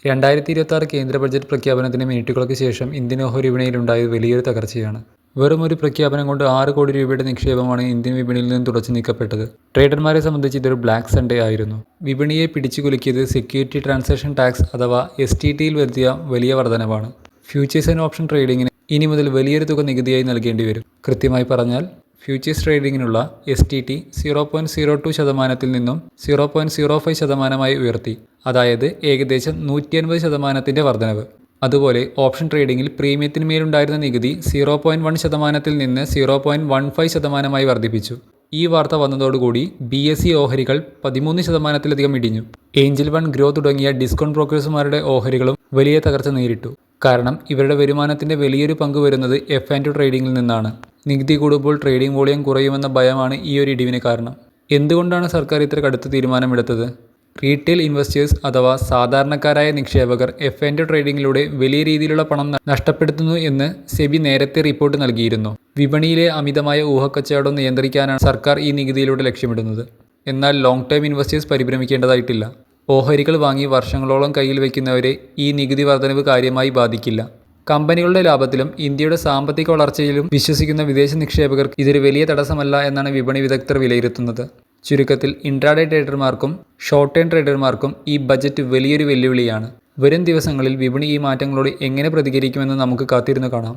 2026 കേന്ദ്ര ബജറ്റ് പ്രഖ്യാപനത്തിന് മിനിറ്റുകൾക്ക് ശേഷം ഇന്ത്യൻ ഓഹരി വിപണിയിലുണ്ടായത് വലിയൊരു തകർച്ചയാണ്. വെറും ഒരു പ്രഖ്യാപനം കൊണ്ട് 6 കോടി രൂപയുടെ നിക്ഷേപമാണ് ഇന്ത്യൻ വിപണിയിൽ നിന്ന് തുടച്ചു നീക്കപ്പെട്ടത്. ട്രേഡർമാരെ സംബന്ധിച്ച് ഇതൊരു ബ്ലാക്ക് സൺഡേ ആയിരുന്നു. വിപണിയെ പിടിച്ചുകുലുക്കിയത് സെക്യൂരിറ്റി ട്രാൻസാക്ഷൻ ടാക്സ് അഥവാ STTയിൽ വരുത്തിയ വലിയ വർധനവാണ്. ഫ്യൂച്ചേഴ്സ് ആൻഡ് ഓപ്ഷൻ ട്രേഡിങ്ങിന് ഇനി മുതൽ വലിയൊരു തുക നികുതിയായി നൽകേണ്ടി വരും. കൃത്യമായി പറഞ്ഞാൽ ഫ്യൂച്ചേഴ്സ് ട്രേഡിങ്ങിനുള്ള STT 0.02% നിന്നും 0.05% ഉയർത്തി. അതായത് ഏകദേശം 150% വർധനവ്. അതുപോലെ ഓപ്ഷൻ ട്രേഡിങ്ങിൽ പ്രീമിയത്തിന് മേലുണ്ടായിരുന്ന നികുതി 0.1% നിന്ന് 0.15% വർദ്ധിപ്പിച്ചു. ഈ വാർത്ത വന്നതോടുകൂടി BSE ഓഹരികൾ 13%-ലധികം ഇടിഞ്ഞു. ഏഞ്ചൽ വൺ, ഗ്രോ തുടങ്ങിയ ഡിസ്കൗണ്ട് ബ്രോക്കേഴ്സുമാരുടെ ഓഹരികളും വലിയ തകർച്ച നേരിട്ടു. കാരണം ഇവരുടെ വരുമാനത്തിന്റെ വലിയൊരു പങ്ക് വരുന്നത് F&O ട്രേഡിങ്ങിൽ നിന്നാണ്. നികുതി കൂടുമ്പോൾ ട്രേഡിംഗ് വോളിയം കുറയുമെന്ന ഭയമാണ് ഈ ഒരു ഇടിവിന് കാരണം. എന്തുകൊണ്ടാണ് സർക്കാർ ഇത്ര കടുത്ത തീരുമാനമെടുത്തത്? റീറ്റെയിൽ ഇൻവെസ്റ്റേഴ്സ് അഥവാ സാധാരണക്കാരായ നിക്ഷേപകർ F&O ട്രേഡിങ്ങിലൂടെ വലിയ രീതിയിലുള്ള പണം നഷ്ടപ്പെടുത്തുന്നു എന്ന് SEBI നേരത്തെ റിപ്പോർട്ട് നൽകിയിരുന്നു. വിപണിയിലെ അമിതമായ ഊഹക്കച്ചവടം നിയന്ത്രിക്കാനാണ് സർക്കാർ ഈ നികുതിയിലൂടെ ലക്ഷ്യമിടുന്നത്. എന്നാൽ ലോങ് ടേം ഇൻവെസ്റ്റേഴ്സ് പരിഭ്രമിക്കേണ്ടതായിട്ടില്ല. ഓഹരികൾ വാങ്ങി വർഷങ്ങളോളം കയ്യിൽ വയ്ക്കുന്നവരെ ഈ നികുതി വർധനവ് കാര്യമായി ബാധിക്കില്ല. കമ്പനികളുടെ ലാഭത്തിലും ഇന്ത്യയുടെ സാമ്പത്തിക വളർച്ചയിലും വിശ്വസിക്കുന്ന വിദേശ നിക്ഷേപകർക്ക് ഇതൊരു വലിയ തടസ്സമല്ല എന്നാണ് വിപണി വിദഗ്ധർ വിലയിരുത്തുന്നത്. ചുരുക്കത്തിൽ ഇൻട്രാഡേ ട്രേഡർമാർക്കും ഷോർട്ട് ടേം ട്രേഡർമാർക്കും ഈ ബജറ്റ് വലിയൊരു വെല്ലുവിളിയാണ്. വരും ദിവസങ്ങളിൽ വിപണി ഈ മാറ്റങ്ങളോട് എങ്ങനെ പ്രതികരിക്കുമെന്ന് നമുക്ക് കാത്തിരുന്ന് കാണാം.